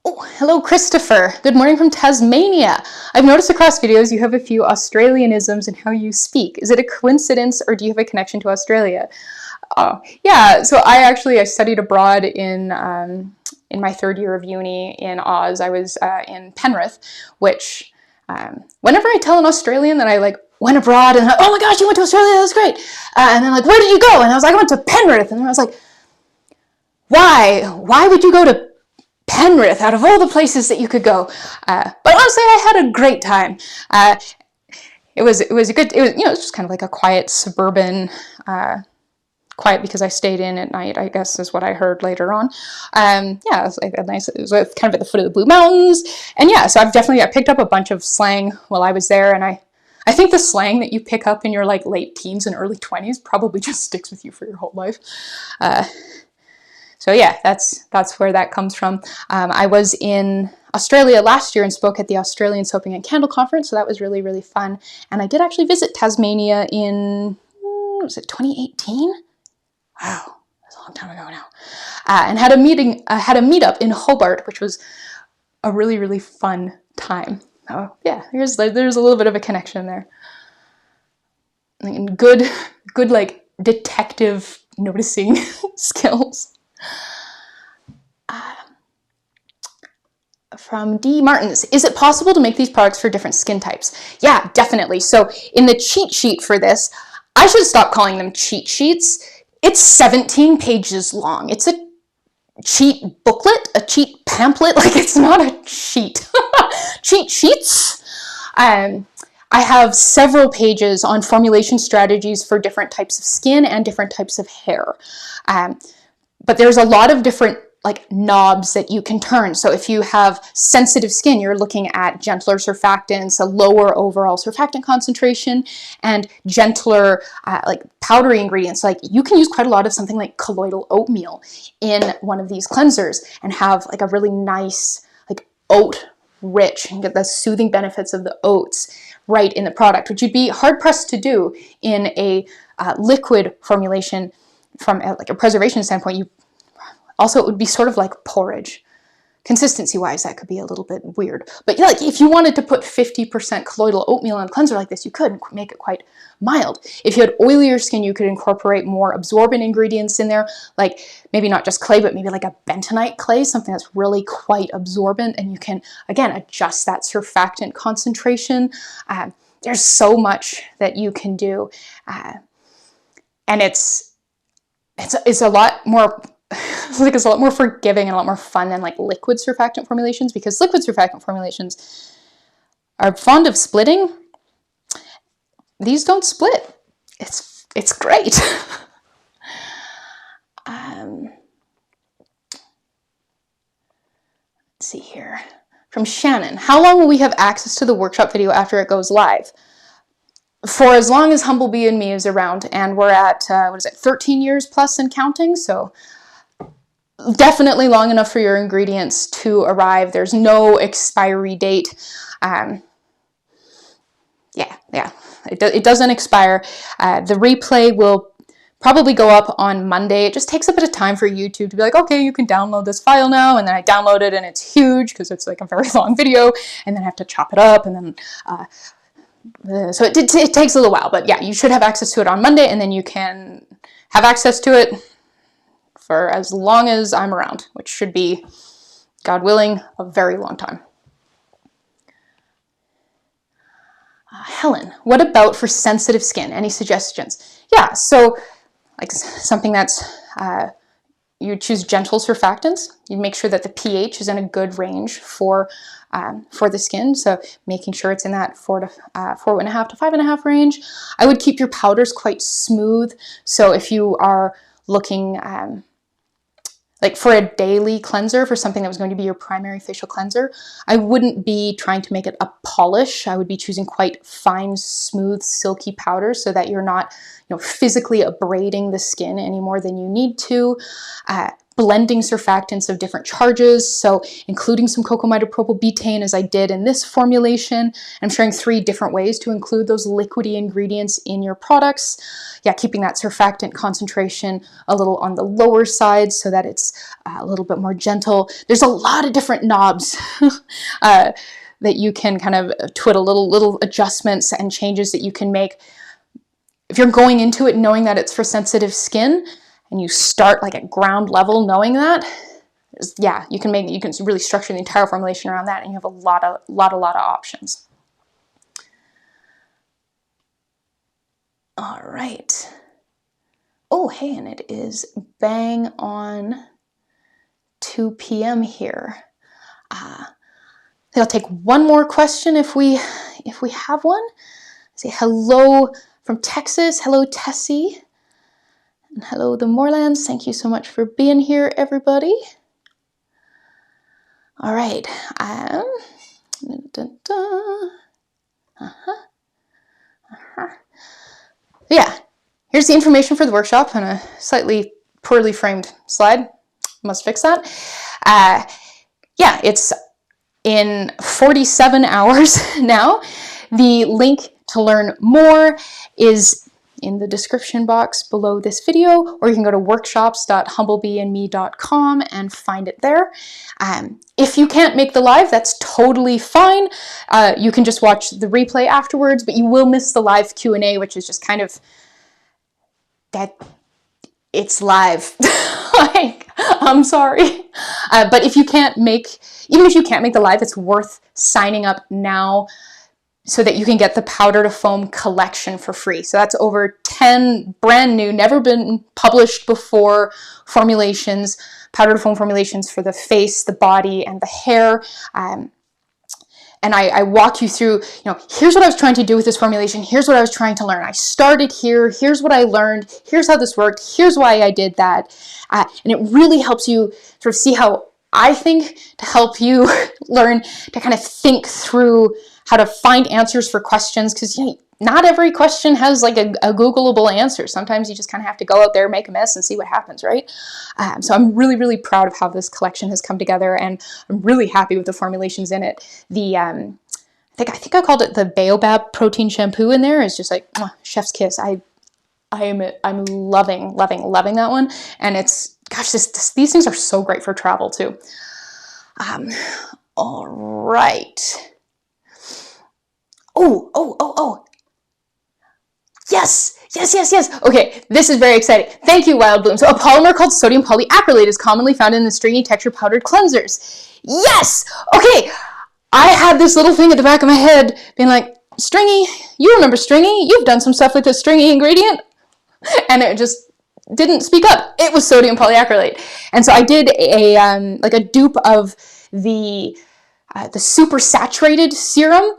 Oh, hello, Christopher. Good morning from Tasmania. I've noticed across videos you have a few Australianisms in how you speak. Is it a coincidence, or do you have a connection to Australia? Yeah, so I studied abroad in my third year of uni in Oz. I was in Penrith, which whenever I tell an Australian that I like went abroad, and oh my gosh, you went to Australia, that's great. And then like, where did you go? And I was like, I went to Penrith. And I was like, why? Why would you go to Penrith out of all the places that you could go? But honestly, I had a great time. It was just kind of like a quiet suburban, quiet because I stayed in at night, I guess is what I heard later on. Yeah, it was like it was kind of at the foot of the Blue Mountains. And yeah, so I picked up a bunch of slang while I was there, and I think the slang that you pick up in your like late teens and early 20s probably just sticks with you for your whole life. So yeah, that's where that comes from. I was in Australia last year and spoke at the Australian Soaping and Candle Conference, so that was really, really fun. And I did actually visit Tasmania in, was it 2018? Wow, that's a long time ago now. And had a meetup in Hobart, which was a really, really fun time. Oh yeah, there's a little bit of a connection there. And good like detective noticing skills. from D. Martins, is it possible to make these products for different skin types? Yeah, definitely. So in the cheat sheet for this, I should stop calling them cheat sheets. It's 17 pages long. It's a cheat booklet, a cheat pamphlet. Like, it's not a sheet. Cheat sheets. I have several pages on formulation strategies for different types of skin and different types of hair. But there's a lot of different like knobs that you can turn. So if you have sensitive skin, you're looking at gentler surfactants, a lower overall surfactant concentration, and gentler like powdery ingredients. Like, you can use quite a lot of something like colloidal oatmeal in one of these cleansers and have like a really nice like oat rich and get the soothing benefits of the oats right in the product, which you'd be hard pressed to do in a liquid formulation. From like a preservation standpoint, you also, it would be sort of like porridge. Consistency wise, that could be a little bit weird. But yeah, like, if you wanted to put 50% colloidal oatmeal on a cleanser like this, you could make it quite mild. If you had oilier skin, you could incorporate more absorbent ingredients in there, like maybe not just clay, but maybe like a bentonite clay, something that's really quite absorbent, and you can, again, adjust that surfactant concentration. There's so much that you can do, and it's a lot more like, it's a lot more forgiving and a lot more fun than like liquid surfactant formulations, because liquid surfactant formulations are fond of splitting. These don't split. It's great. Let's see here. From Shannon, how long will we have access to the workshop video after it goes live? For as long as Humblebee and me is around, and we're at, 13 years plus and counting, so definitely long enough for your ingredients to arrive. There's no expiry date. It doesn't expire. The replay will probably go up on Monday. It just takes a bit of time for YouTube to be like, okay, you can download this file now. And then I download it and it's huge because it's like a very long video, and then I have to chop it up, and then so it takes a little while. But yeah, you should have access to it on Monday, and then you can have access to it for as long as I'm around, which should be, God willing, a very long time. Helen, what about for sensitive skin? Any suggestions? Yeah, so like something that's, you choose gentle surfactants. You make sure that the pH is in a good range for the skin. So making sure it's in that 4.5 to 5.5 range. I would keep your powders quite smooth. So if you are looking like for a daily cleanser, for something that was going to be your primary facial cleanser, I wouldn't be trying to make it a polish. I would be choosing quite fine, smooth, silky powders so that you're not, physically abrading the skin any more than you need to. Blending surfactants of different charges, so including some cocamidopropyl betaine as I did in this formulation. I'm showing 3 different ways to include those liquidy ingredients in your products. Yeah, keeping that surfactant concentration a little on the lower side so that it's a little bit more gentle. There's a lot of different knobs that you can kind of twiddle, little adjustments and changes that you can make. If you're going into it knowing that it's for sensitive skin, and you start like at ground level knowing that, yeah, you can really structure the entire formulation around that, and you have a lot of options. All right. Oh, hey, and it is bang on 2 p.m. here. I'll take one more question if we have one. Say hello from Texas. Hello, Tessie. And hello, the Moorlands. Thank you so much for being here, everybody. All right. Yeah, here's the information for the workshop on a slightly poorly framed slide. Must fix that. Yeah, it's in 47 hours now. The link to learn more is in the description box below this video, or you can go to workshops.humblebeeandme.com and find it there. If you can't make the live, that's totally fine. You can just watch the replay afterwards, but you will miss the live Q&A, which is just kind of that. it's live. Like, I'm sorry. But if you can't make, even if you can't make the live, it's worth signing up now so that you can get the powder to foam collection for free. So that's over 10 brand new, never been published before formulations, powder to foam formulations for the face, the body, and the hair. And I walk you through, here's what I was trying to do with this formulation. Here's what I was trying to learn. I started here. Here's what I learned. Here's how this worked. Here's why I did that. And it really helps you sort of see how I think to help you learn to kind of think through how to find answers for questions, because not every question has like a Googleable answer. Sometimes you just kind of have to go out there, make a mess, and see what happens, right? So I'm really, really proud of how this collection has come together, and I'm really happy with the formulations in it. I think I called it the Baobab protein shampoo in there. It's just like chef's kiss. I'm loving that one, and it's, gosh, these things are so great for travel too. All right. Oh. Yes. Okay, this is very exciting. Thank you, Wild Bloom. So a polymer called sodium polyacrylate is commonly found in the stringy texture powdered cleansers. Yes! Okay, I had this little thing at the back of my head being like, stringy, you remember stringy? You've done some stuff with this stringy ingredient. And it just didn't speak up. It was sodium polyacrylate. And so I did a dupe of the super saturated serum,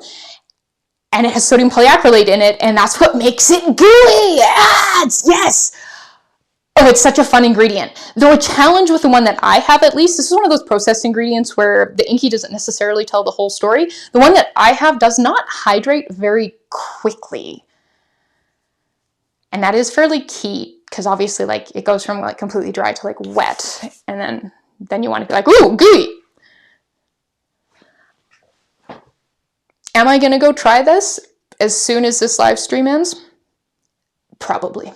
and it has sodium polyacrylate in it, and that's what makes it gooey. Yes. Oh, it's such a fun ingredient. Though a challenge with the one that I have, at least, this is one of those processed ingredients where the inky doesn't necessarily tell the whole story. The one that I have does not hydrate very quickly. And that is fairly key, because obviously like it goes from like completely dry to like wet, and then you want to be like, ooh, gooey. Am I going to go try this as soon as this live stream ends? Probably.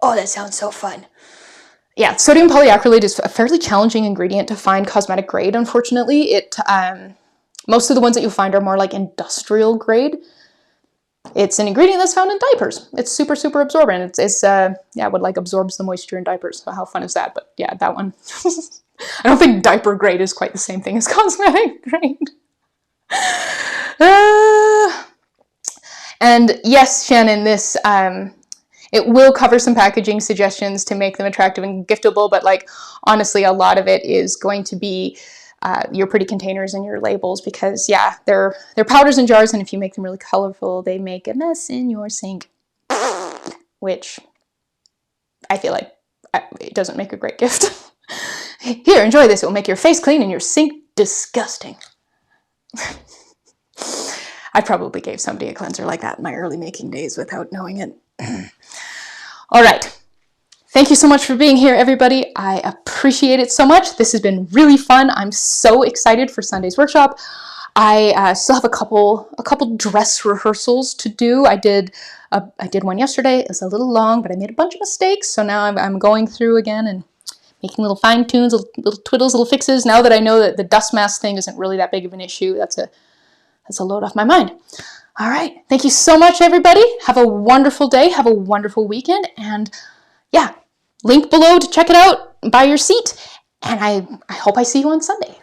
Oh, that sounds so fun. Yeah, sodium polyacrylate is a fairly challenging ingredient to find cosmetic grade, unfortunately. Most of the ones that you'll find are more like industrial grade. It's an ingredient that's found in diapers. It's super, super absorbent. What like absorbs the moisture in diapers. So how fun is that? But yeah, that one. I don't think diaper grade is quite the same thing as cosmetic grade. And yes, Shannon, this it will cover some packaging suggestions to make them attractive and giftable, but like honestly, a lot of it is going to be your pretty containers and your labels, because yeah, they're powders in jars, and if you make them really colorful, they make a mess in your sink, which I feel like it doesn't make a great gift. Here, enjoy this. It will make your face clean and your sink disgusting. I probably gave somebody a cleanser like that in my early making days without knowing it. All right. Thank you so much for being here, everybody. I appreciate it so much. This has been really fun. I'm so excited for Sunday's workshop. I still have a couple dress rehearsals to do. I did one yesterday. It was a little long, but I made a bunch of mistakes. So now I'm going through again and making little fine tunes, little twiddles, little fixes. Now that I know that the dust mask thing isn't really that big of an issue, that's a load off my mind. All right. Thank you so much, everybody. Have a wonderful day. Have a wonderful weekend. And yeah, link below to check it out, buy your seat. And I hope I see you on Sunday.